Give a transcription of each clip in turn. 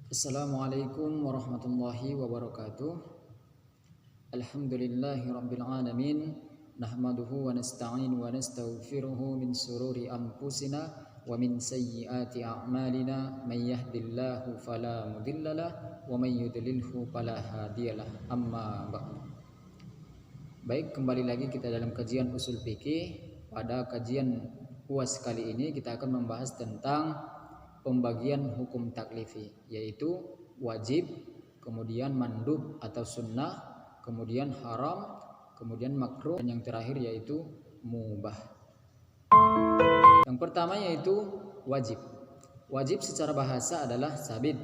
Assalamualaikum warahmatullahi wabarakatuh. Alhamdulillahi rabbil alamin. Nahmaduhu wa nasta'inu wa nastaghfiruhu min sururi anfusina wa min sayyiati a'malina. Man yahdillahu fala mudhillalah wa man yudlilhu fala hadiyalah. Amma ba'du. Baik, kembali lagi kita dalam kajian usul fikih. Pada kajian UAS kali ini kita akan membahas tentang pembagian hukum taklifi, yaitu wajib, kemudian mandub atau sunnah, kemudian haram, kemudian makruh, dan yang terakhir yaitu mubah. Yang pertama yaitu wajib. Wajib secara bahasa adalah sabit,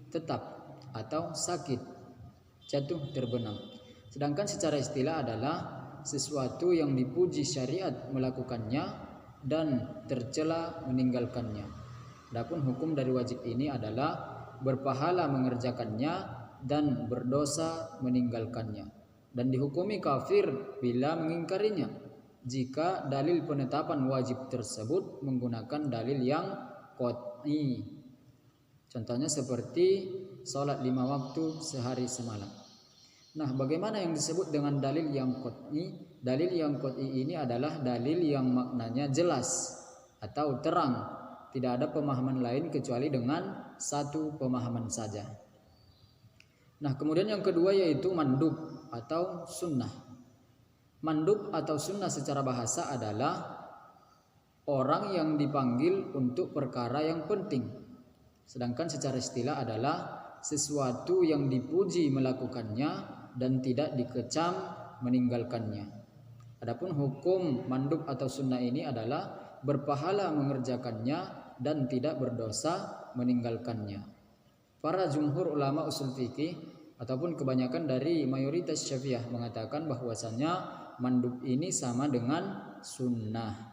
tetap, atau sakit, jatuh terbenam. Sedangkan secara istilah adalah sesuatu yang dipuji syariat melakukannya dan tercela meninggalkannya. Adapun hukum dari wajib ini adalah berpahala mengerjakannya dan berdosa meninggalkannya, dan dihukumi kafir bila mengingkarinya jika dalil penetapan wajib tersebut menggunakan dalil yang qat'i. Contohnya seperti sholat 5 waktu sehari semalam. Nah, bagaimana yang disebut dengan dalil yang qat'i? Dalil yang qat'i ini adalah dalil yang maknanya jelas atau terang. Tidak ada pemahaman lain kecuali dengan satu pemahaman saja. Nah, kemudian yang kedua yaitu mandub atau sunnah. Mandub atau sunnah secara bahasa adalah orang yang dipanggil untuk perkara yang penting. Sedangkan secara istilah adalah sesuatu yang dipuji melakukannya dan tidak dikecam meninggalkannya. Adapun hukum mandub atau sunnah ini adalah berpahala mengerjakannya dan tidak berdosa meninggalkannya. Para jumhur ulama usul fikih ataupun kebanyakan dari mayoritas Syafi'iyah mengatakan bahwasanya mandub ini sama dengan sunnah.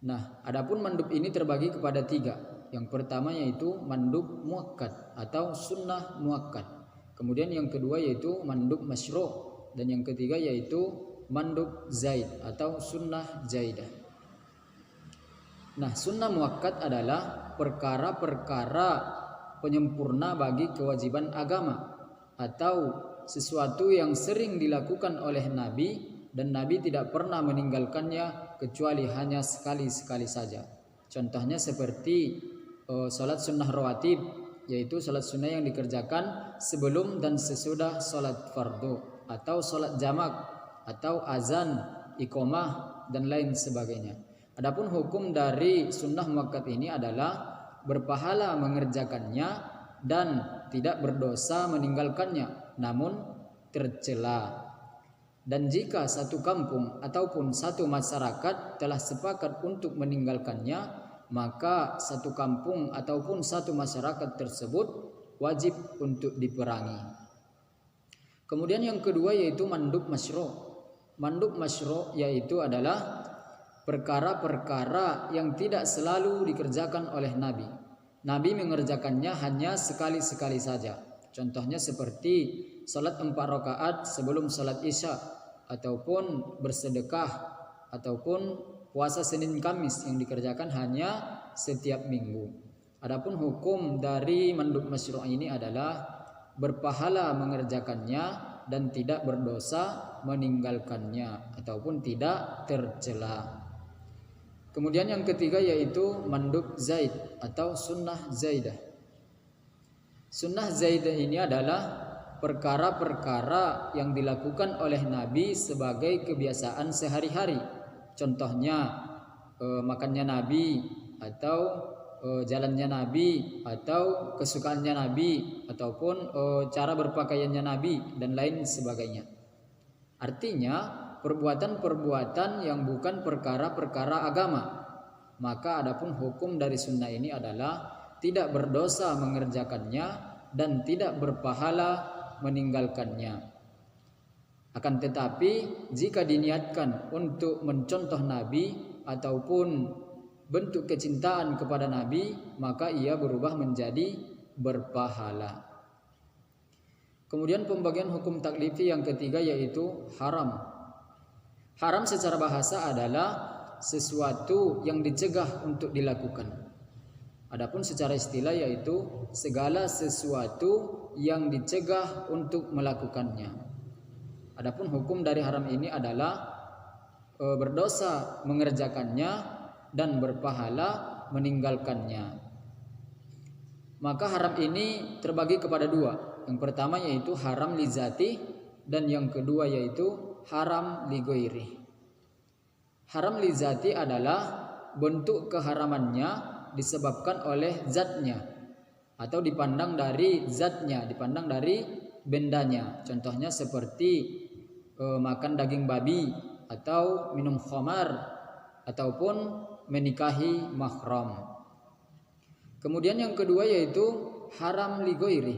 Nah, adapun mandub ini terbagi kepada 3. Yang pertama yaitu mandub muakkad atau sunnah muakkad. Kemudian yang kedua yaitu mandub masyru', dan yang ketiga yaitu mandub zaid atau sunnah zaidah. Nah, sunnah muakkad adalah perkara-perkara penyempurna bagi kewajiban agama atau sesuatu yang sering dilakukan oleh Nabi dan Nabi tidak pernah meninggalkannya kecuali hanya sekali-sekali saja. Contohnya seperti salat sunnah rawatib, yaitu salat sunnah yang dikerjakan sebelum dan sesudah salat fardu, atau salat jamak, atau azan, iqamah, dan lain sebagainya. Adapun hukum dari sunnah muakkad ini adalah berpahala mengerjakannya dan tidak berdosa meninggalkannya, namun tercela. Dan jika satu kampung ataupun satu masyarakat telah sepakat untuk meninggalkannya, maka satu kampung ataupun satu masyarakat tersebut wajib untuk diperangi. Kemudian yang kedua yaitu mandub masyru'. Mandub masyru' yaitu adalah perkara-perkara yang tidak selalu dikerjakan oleh Nabi. Nabi mengerjakannya hanya sekali-sekali saja. Contohnya seperti salat 4 rakaat sebelum salat Isya, ataupun bersedekah, ataupun puasa Senin Kamis yang dikerjakan hanya setiap minggu. Adapun hukum dari mandub masyru' ini adalah berpahala mengerjakannya dan tidak berdosa meninggalkannya ataupun tidak tercela. Kemudian yang ketiga yaitu mandub zaid atau sunnah zaidah. Sunnah zaidah ini adalah perkara-perkara yang dilakukan oleh Nabi sebagai kebiasaan sehari-hari. Contohnya makannya Nabi, atau jalannya Nabi, atau kesukaannya Nabi, ataupun cara berpakaiannya Nabi, dan lain sebagainya. Artinya perbuatan-perbuatan yang bukan perkara-perkara agama. Maka adapun hukum dari sunnah ini adalah tidak berdosa mengerjakannya dan tidak berpahala meninggalkannya. Akan tetapi jika diniatkan untuk mencontoh Nabi ataupun bentuk kecintaan kepada Nabi, maka ia berubah menjadi berpahala. Kemudian pembagian hukum taklifi yang ketiga yaitu haram. Haram secara bahasa adalah sesuatu yang dicegah untuk dilakukan Adapun secara istilah yaitu segala sesuatu yang dicegah untuk melakukannya. Adapun hukum dari haram ini adalah berdosa mengerjakannya dan berpahala meninggalkannya. Maka haram ini terbagi kepada dua. Yang pertama yaitu haram li zati dan yang kedua yaitu haram li ghairi. Haram li zati adalah bentuk keharamannya disebabkan oleh zatnya atau dipandang dari zatnya, dipandang dari bendanya. Contohnya seperti makan daging babi atau minum khamar ataupun menikahi mahram. Kemudian yang kedua yaitu haram li ghairi.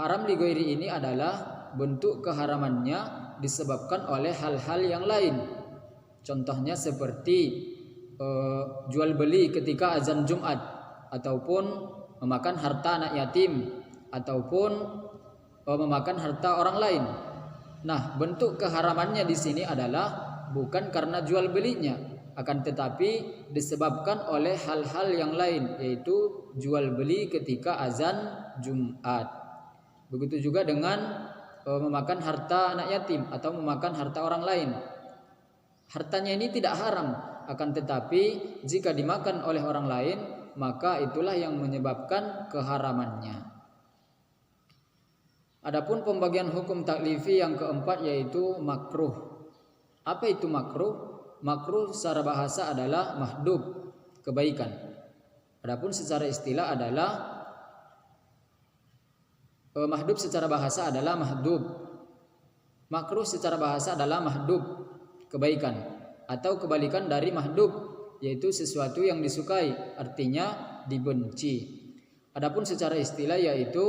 Haram li ghairi ini adalah bentuk keharamannya disebabkan oleh hal-hal yang lain. Contohnya seperti jual beli ketika azan Jumat, ataupun memakan harta anak yatim, ataupun memakan harta orang lain. Nah, bentuk keharamannya di sini adalah bukan karena jual belinya, akan tetapi disebabkan oleh hal-hal yang lain, yaitu jual beli ketika azan Jumat. Begitu juga dengan memakan harta anak yatim atau memakan harta orang lain. Hartanya ini tidak haram, akan tetapi jika dimakan oleh orang lain, maka itulah yang menyebabkan keharamannya. Adapun pembagian hukum taklifi yang keempat yaitu makruh. Apa itu makruh? Makruh secara bahasa adalah mahdub, kebaikan. Adapun secara istilah adalah mahdub secara bahasa adalah mahdub. Makruh secara bahasa adalah mahdub, kebaikan, atau kebalikan dari mahdub, yaitu sesuatu yang disukai, artinya dibenci. Adapun secara istilah yaitu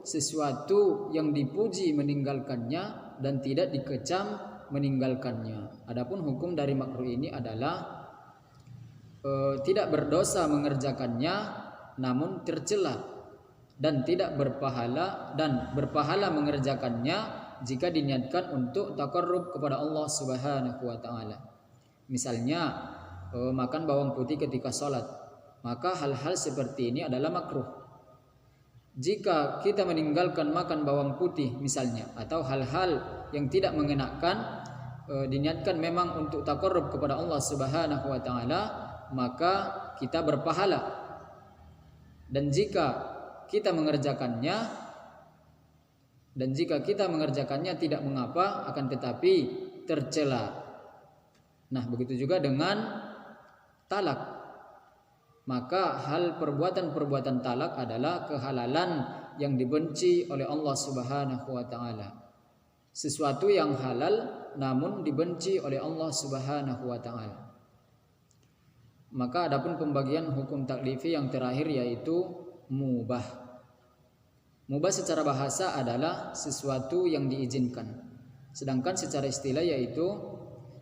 sesuatu yang dipuji meninggalkannya dan tidak dikecam meninggalkannya. Adapun hukum dari makruh ini adalah tidak berdosa mengerjakannya namun tercela, dan tidak berpahala mengerjakannya jika diniatkan untuk taqarrub kepada Allah Subhanahu wa taala. Misalnya makan bawang putih ketika sholat, maka hal-hal seperti ini adalah makruh. Jika kita meninggalkan makan bawang putih misalnya, atau hal-hal yang tidak mengenakan, diniatkan memang untuk taqarrub kepada Allah Subhanahu wa taala, maka kita berpahala. Dan jika kita mengerjakannya tidak mengapa, akan tetapi tercela. Nah, begitu juga dengan talak. Maka hal perbuatan talak adalah kehalalan yang dibenci oleh Allah Subhanahu wa taala. Sesuatu yang halal namun dibenci oleh Allah Subhanahu wa taala. Maka adapun pembagian hukum taklifi yang terakhir yaitu mubah. Mubah secara bahasa adalah sesuatu yang diizinkan. Sedangkan secara istilah yaitu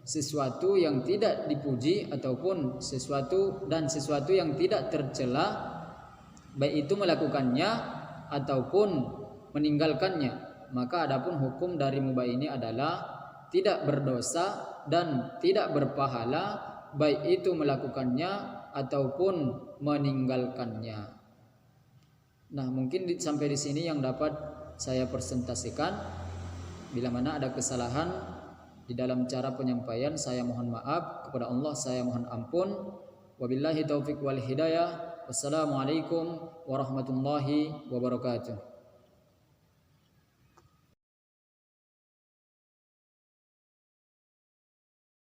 sesuatu yang tidak dipuji ataupun sesuatu yang tidak tercela, baik itu melakukannya ataupun meninggalkannya. Maka adapun hukum dari mubah ini adalah tidak berdosa dan tidak berpahala, baik itu melakukannya ataupun meninggalkannya. Nah, mungkin sampai di sini yang dapat saya presentasikan. Bila mana ada kesalahan di dalam cara penyampaian, saya mohon maaf. Kepada Allah saya mohon ampun. Wabillahi taufiq wal hidayah. Wassalamualaikum warahmatullahi wabarakatuh.